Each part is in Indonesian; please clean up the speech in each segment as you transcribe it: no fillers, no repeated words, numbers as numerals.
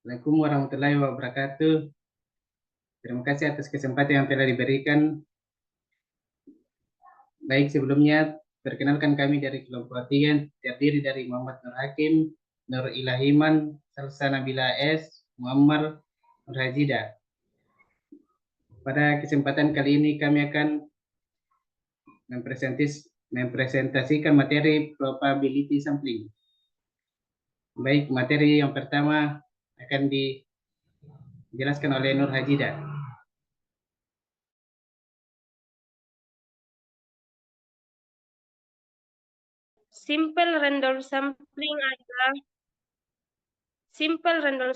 Assalamualaikum warahmatullahi wabarakatuh. Terima kasih atas kesempatan yang telah diberikan. Baik, sebelumnya perkenalkan kami dari kelompok 3 terdiri dari Muhammad Nur Hakim, Nur Ilahiman, Salsa Nabila S, Muammar Nur Hajida. Pada kesempatan kali ini kami akan mempresentasikan materi probability sampling. Baik, materi yang pertama akan dijelaskan oleh Nur Hajida. Simple random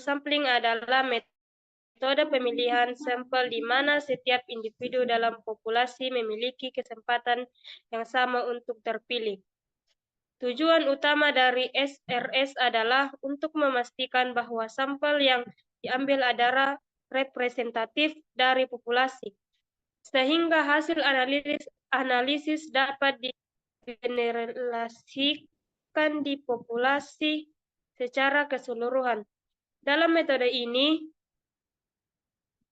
sampling adalah metode pemilihan sampel di mana setiap individu dalam populasi memiliki kesempatan yang sama untuk terpilih. Tujuan utama dari SRS analah untuk memastikan bahwa sampel yang diambil adalah representatif dari populasi, sehingga hasil analisis dapat digeneralisasikan di populasi secara keseluruhan. Dalam metode ini,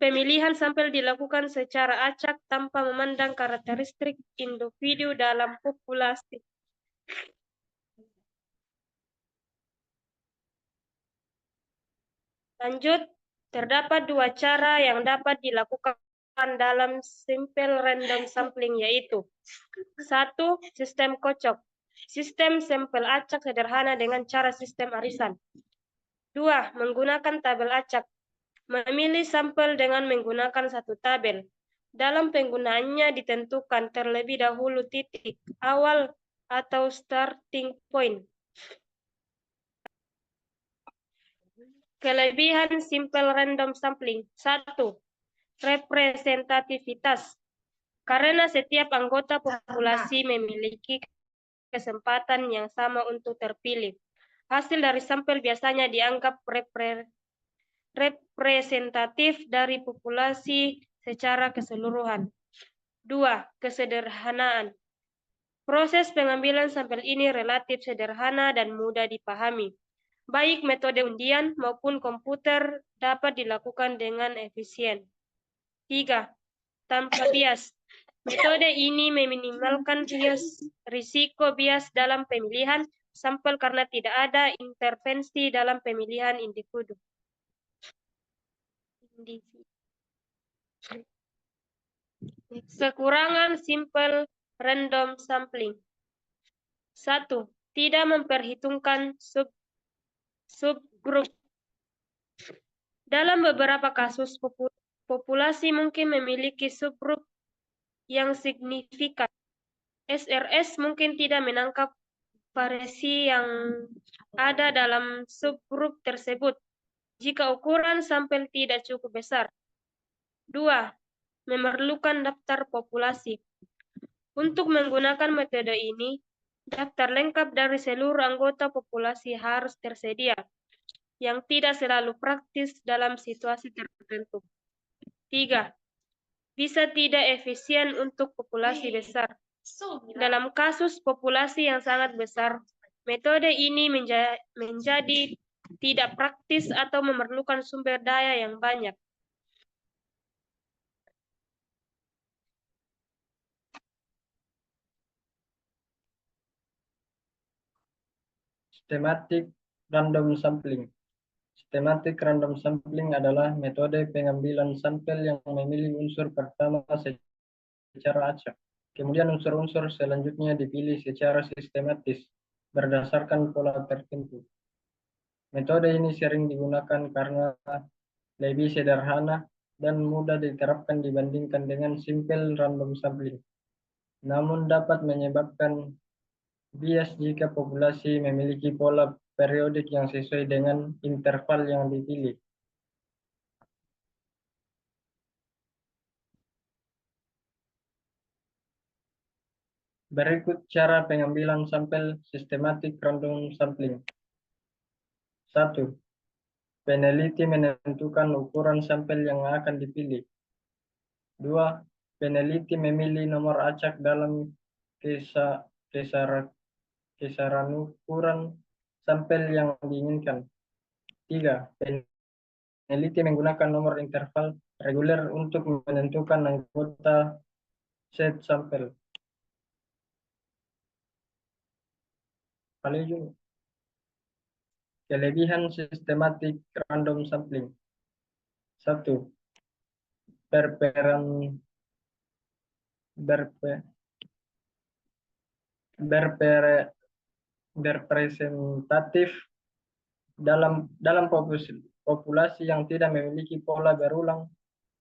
pemilihan sampel dilakukan secara acak tanpa memandang karakteristik individu dalam populasi. Lanjut, terdapat dua cara yang dapat dilakukan dalam simple random sampling, yaitu: 1. Sistem kocok. Sistem sampel acak sederhana dengan cara sistem arisan. 2. Menggunakan tabel acak. Memilih sampel dengan menggunakan satu tabel. Dalam penggunaannya ditentukan terlebih dahulu titik awal atau starting point. Kelebihan simple random sampling. 1. Representativitas. Karena setiap anggota populasi memiliki kesempatan yang sama untuk terpilih, hasil dari sampel biasanya dianggap representatif dari populasi secara keseluruhan. 2. Kesederhanaan. Proses pengambilan sampel ini relatif sederhana dan mudah dipahami. Baik metode undian maupun komputer dapat dilakukan dengan efisien. 3. Tanpa bias. Metode ini meminimalkan risiko bias dalam pemilihan sampel karena tidak ada intervensi dalam pemilihan individu. Kekurangan simple random sampling. 1. Tidak memperhitungkan subgrup. Dalam beberapa kasus, populasi mungkin memiliki subgrup yang signifikan. SRS mungkin tidak menangkap variasi yang ada dalam subgrup tersebut jika ukuran sampel tidak cukup besar. 2. Memerlukan daftar populasi. Untuk menggunakan metode ini, daftar lengkap dari seluruh anggota populasi harus tersedia, yang tidak selalu praktis dalam situasi tertentu. 3. Bisa tidak efisien untuk populasi besar. Dalam kasus populasi yang sangat besar, metode ini menjadi tidak praktis atau memerlukan sumber daya yang banyak. Systematic random sampling. Systematic random sampling adalah metode pengambilan sampel yang memilih unsur pertama secara acak. Kemudian unsur-unsur selanjutnya dipilih secara sistematis berdasarkan pola tertentu. Metode ini sering digunakan karena lebih sederhana dan mudah diterapkan dibandingkan dengan simple random sampling. Namun dapat menyebabkan bias jika populasi memiliki pola periodik yang sesuai dengan interval yang dipilih. Berikut cara pengambilan sampel sistematik random sampling. 1. Peneliti menentukan ukuran sampel yang akan dipilih. 2. Peneliti memilih nomor acak dalam kisaran ukuran sampel yang diinginkan. 3. peneliti menggunakan nomor interval reguler untuk menentukan anggota set sampel. Kelebihan sistematik random sampling. 1. Berpresentatif dalam populasi yang tidak memiliki pola berulang.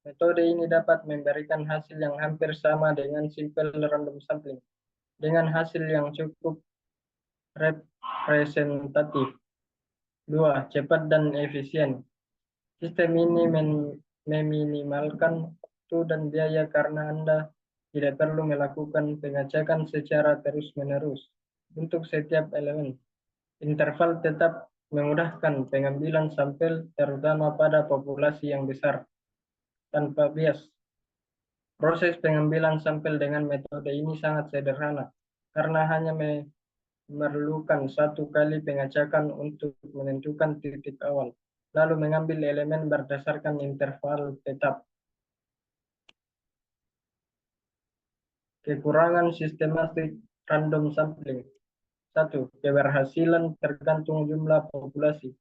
Metode ini dapat memberikan hasil yang hampir sama dengan simple random sampling, dengan hasil yang cukup representatif. 2. Cepat dan efisien. Sistem ini meminimalkan waktu dan biaya karena Anda tidak perlu melakukan pengecekan secara terus-menerus untuk setiap elemen. Interval tetap memudahkan pengambilan sampel terutama pada populasi yang besar tanpa bias. Proses pengambilan sampel dengan metode ini sangat sederhana karena hanya memerlukan satu kali pengecekan untuk menentukan titik awal, lalu mengambil elemen berdasarkan interval tetap. Kekurangan sistematik random sampling. 1. Keberhasilan tergantung jumlah populasi.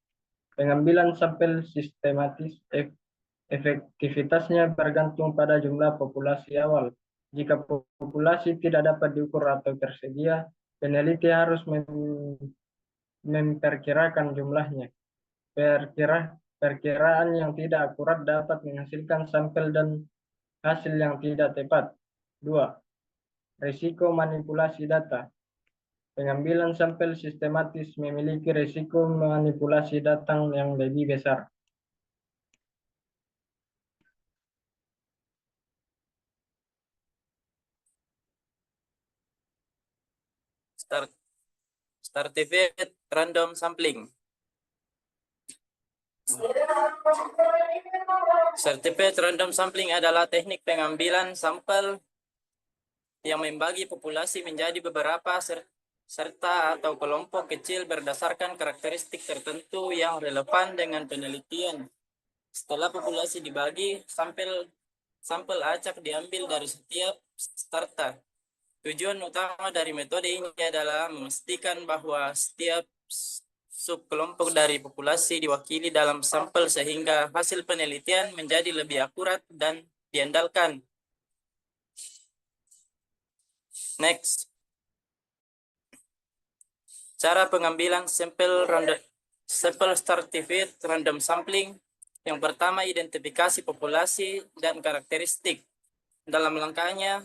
Pengambilan sampel sistematis efektivitasnya bergantung pada jumlah populasi awal. Jika populasi tidak dapat diukur atau tersedia, peneliti harus memperkirakan jumlahnya. Perkiraan yang tidak akurat dapat menghasilkan sampel dan hasil yang tidak tepat. 2. Risiko manipulasi data. Pengambilan sampel sistematis memiliki risiko manipulasi data yang lebih besar. Stratified random sampling. Stratified random sampling adalah teknik pengambilan sampel yang membagi populasi menjadi beberapa serta atau kelompok kecil berdasarkan karakteristik tertentu yang relevan dengan penelitian. Setelah populasi dibagi, sampel acak diambil dari setiap strata. Tujuan utama dari metode ini adalah memastikan bahwa setiap subkelompok dari populasi diwakili dalam sampel sehingga hasil penelitian menjadi lebih akurat dan diandalkan. Next. Cara pengambilan sampel stratified random sampling. Yang pertama, identifikasi populasi dan karakteristik. Dalam langkahnya,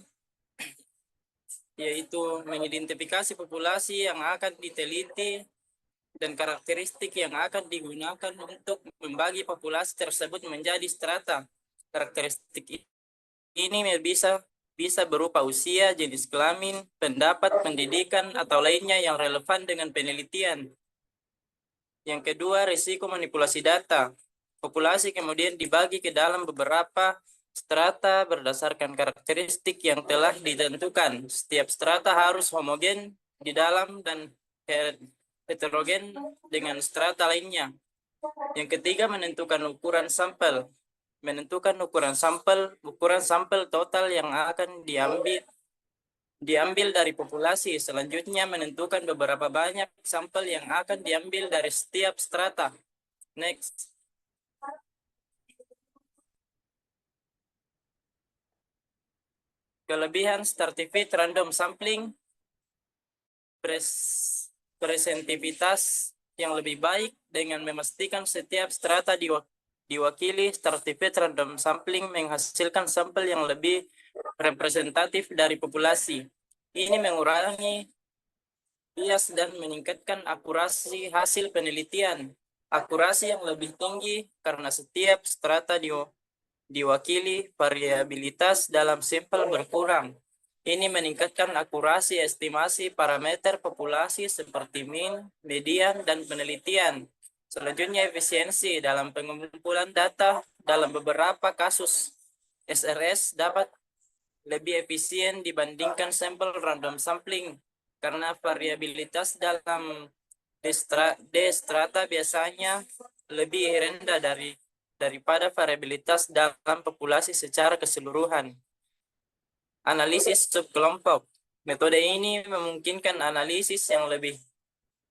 yaitu mengidentifikasi populasi yang akan diteliti dan karakteristik yang akan digunakan untuk membagi populasi tersebut menjadi strata. Karakteristik ini bisa berupa usia, jenis kelamin, pendapat, pendidikan, atau lainnya yang relevan dengan penelitian. Yang kedua, risiko manipulasi data. Populasi kemudian dibagi ke dalam beberapa strata berdasarkan karakteristik yang telah ditentukan. Setiap strata harus homogen di dalam dan heterogen dengan strata lainnya. Yang ketiga, menentukan ukuran sampel. Menentukan ukuran sampel total yang akan diambil dari populasi. Selanjutnya, menentukan beberapa banyak sampel yang akan diambil dari setiap strata. Next. Kelebihan stratified random sampling, presentivitas yang lebih baik dengan memastikan setiap strata diwakili. Stratified random sampling menghasilkan sampel yang lebih representatif dari populasi. Ini mengurangi bias dan meningkatkan akurasi hasil penelitian. Akurasi yang lebih tinggi karena setiap strata diwakili, variabilitas dalam sampel berkurang. Ini meningkatkan akurasi estimasi parameter populasi seperti mean, median, dan penelitian. Selanjutnya, efisiensi dalam pengumpulan data. Dalam beberapa kasus, SRS dapat lebih efisien dibandingkan sampel random sampling karena variabilitas dalam D strata biasanya lebih rendah daripada variabilitas dalam populasi secara keseluruhan. Analisis subkelompok. Metode ini memungkinkan analisis yang lebih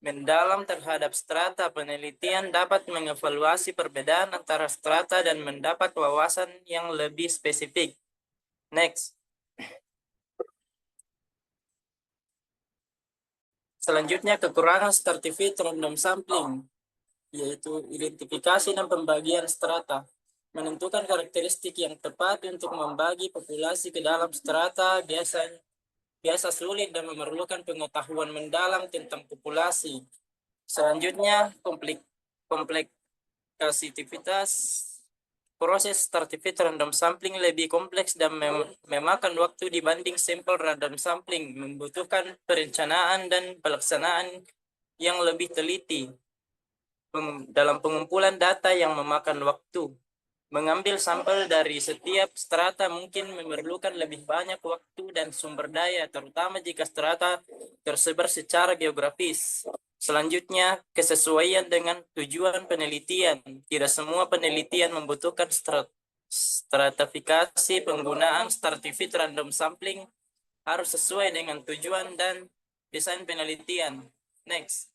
mendalam terhadap strata. Penelitian dapat mengevaluasi perbedaan antara strata dan mendapat wawasan yang lebih spesifik. Next. Selanjutnya, kekurangan stratified random sampling, yaitu identifikasi dan pembagian strata. Menentukan karakteristik yang tepat untuk membagi populasi ke dalam strata biasa sulit dan memerlukan pengetahuan mendalam tentang populasi. Selanjutnya, kompleksitas. Proses stratified random sampling lebih kompleks dan memakan waktu dibanding sampel random sampling, membutuhkan perencanaan dan pelaksanaan yang lebih teliti dalam pengumpulan data yang memakan waktu. Mengambil sampel dari setiap strata mungkin memerlukan lebih banyak waktu dan sumber daya, terutama jika strata tersebar secara geografis. Selanjutnya, kesesuaian dengan tujuan penelitian. Tidak semua penelitian membutuhkan stratifikasi. Penggunaan stratified random sampling harus sesuai dengan tujuan dan desain penelitian. Next.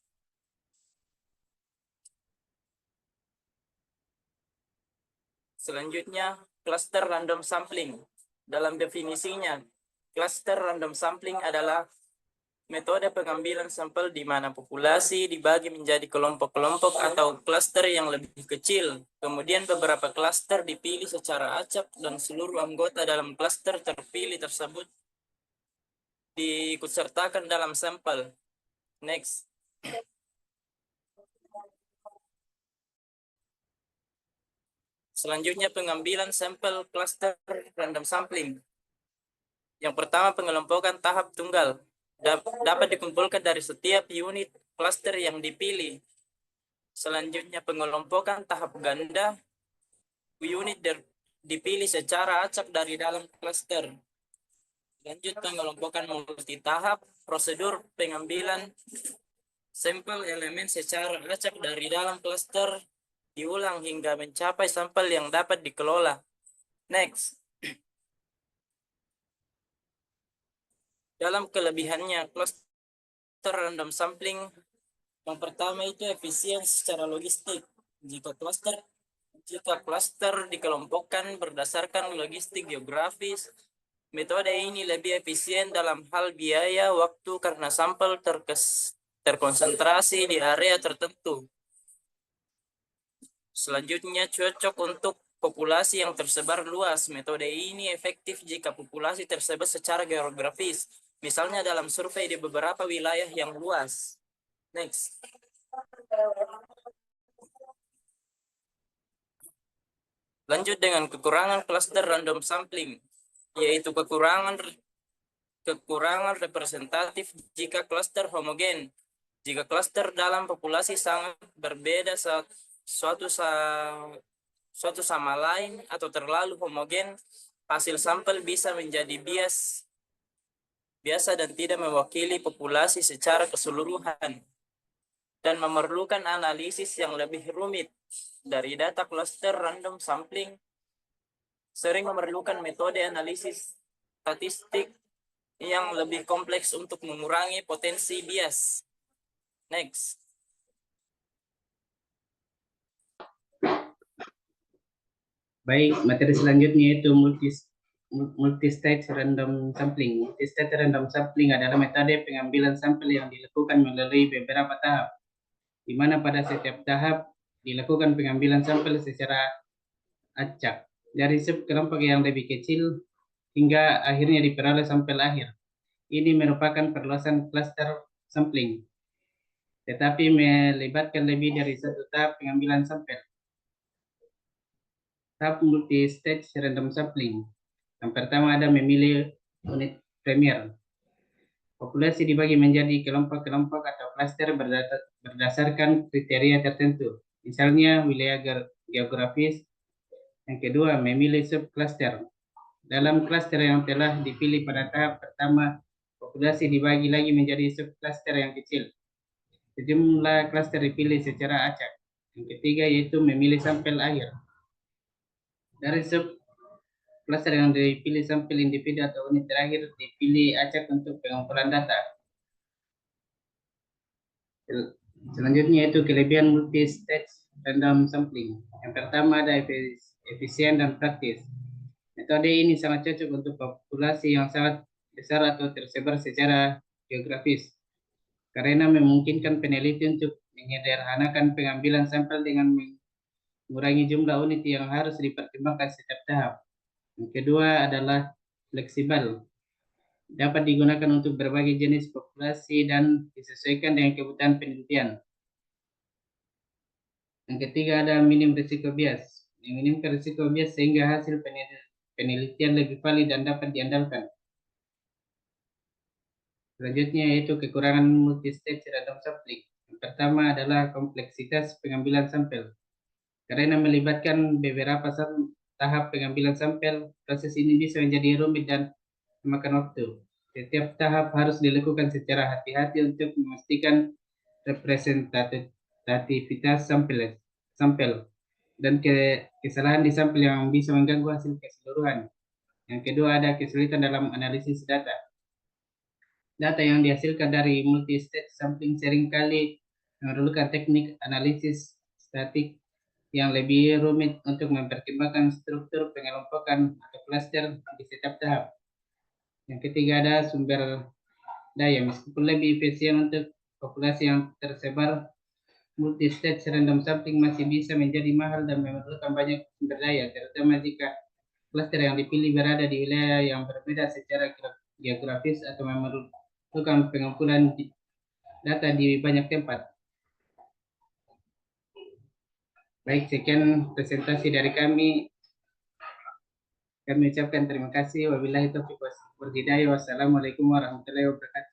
Selanjutnya, cluster random sampling. Dalam definisinya, cluster random sampling adalah metode pengambilan sampel di mana populasi dibagi menjadi kelompok-kelompok atau klaster yang lebih kecil. Kemudian beberapa klaster dipilih secara acak dan seluruh anggota dalam klaster terpilih tersebut diikutsertakan dalam sampel. Next. Selanjutnya, pengambilan sampel cluster random sampling. Yang pertama, pengelompokan tahap tunggal. Dapat dikumpulkan dari setiap unit cluster yang dipilih. Selanjutnya, pengelompokan tahap ganda. Unit dipilih secara acak dari dalam cluster. Lanjut, pengelompokan multitahap. Prosedur pengambilan sampel elemen secara acak dari dalam cluster diulang hingga mencapai sampel yang dapat dikelola. Next. Dalam kelebihannya, cluster random sampling yang pertama itu efisien secara logistik. Jika cluster dikelompokkan berdasarkan logistik geografis, metode ini lebih efisien dalam hal biaya waktu karena sampel terkonsentrasi di area tertentu. Selanjutnya, cocok untuk populasi yang tersebar luas. Metode ini efektif jika populasi tersebar secara geografis, misalnya dalam survei di beberapa wilayah yang luas. Next. Lanjut dengan kekurangan cluster random sampling, yaitu kekurangan representatif jika cluster homogen. Jika cluster dalam populasi sangat berbeda suatu sama lain atau terlalu homogen, hasil sampel bisa menjadi biasa dan tidak mewakili populasi secara keseluruhan dan memerlukan analisis yang lebih rumit. Dari data cluster random sampling sering memerlukan metode analisis statistik yang lebih kompleks untuk mengurangi potensi bias. Next. Baik, materi selanjutnya itu multi-stage random sampling. Multi-stage random sampling adalah metode pengambilan sampel yang dilakukan melalui beberapa tahap, di mana pada setiap tahap dilakukan pengambilan sampel secara acak dari subkelompok yang lebih kecil hingga akhirnya diperoleh sampel akhir. Ini merupakan perluasan cluster sampling, tetapi melibatkan lebih dari satu tahap pengambilan sampel. Tahap multi-stage random sampling. Yang pertama ada memilih unit primer. Populasi dibagi menjadi kelompok-kelompok atau klaster berdasarkan kriteria tertentu. Misalnya wilayah geografis. Yang kedua, memilih subcluster. Dalam klaster yang telah dipilih pada tahap pertama, populasi dibagi lagi menjadi subcluster yang kecil. Sejumlah klaster dipilih secara acak. Yang ketiga yaitu memilih sampel akhir. Dari cluster yang dipilih sampel individu atau unit terakhir dipilih acak untuk pengumpulan data. Selanjutnya itu kelebihan multi-stage random sampling. Yang pertama ada efisien dan praktis. Metode ini sangat cocok untuk populasi yang sangat besar atau tersebar secara geografis, karena memungkinkan peneliti untuk menyederhanakan pengambilan sampel dengan mengurangi jumlah unit yang harus dipertimbangkan setiap tahap. Yang kedua adalah fleksibel, dapat digunakan untuk berbagai jenis populasi dan disesuaikan dengan kebutuhan penelitian. Yang ketiga ada minim risiko bias, meminimkan risiko bias sehingga hasil penelitian lebih valid dan dapat diandalkan. Selanjutnya yaitu kekurangan multi-stage random sampling. Yang pertama adalah kompleksitas pengambilan sampel. Karena melibatkan beberapa tahap pengambilan sampel, proses ini bisa menjadi rumit dan memakan waktu. Setiap tahap harus dilakukan secara hati-hati untuk memastikan representativitas sampel dan kesalahan di sampel yang bisa mengganggu hasil keseluruhan. Yang kedua ada kesulitan dalam analisis data. Data yang dihasilkan dari multi-stage sampling seringkali memerlukan teknik analisis statik yang lebih rumit untuk mempertimbangkan struktur pengelompokan atau cluster di setiap tahap. Yang ketiga ada sumber daya. Meskipun lebih efisien untuk populasi yang tersebar, multi-stage random sampling masih bisa menjadi mahal dan memerlukan banyak sumber daya, terutama jika cluster yang dipilih berada di wilayah yang berbeda secara geografis atau memerlukan pengumpulan data di banyak tempat. Baik, sekian presentasi dari kami. Kami ucapkan terima kasih. Wabillahi taufiq wal hidayah. Wassalamualaikum warahmatullahi wabarakatuh.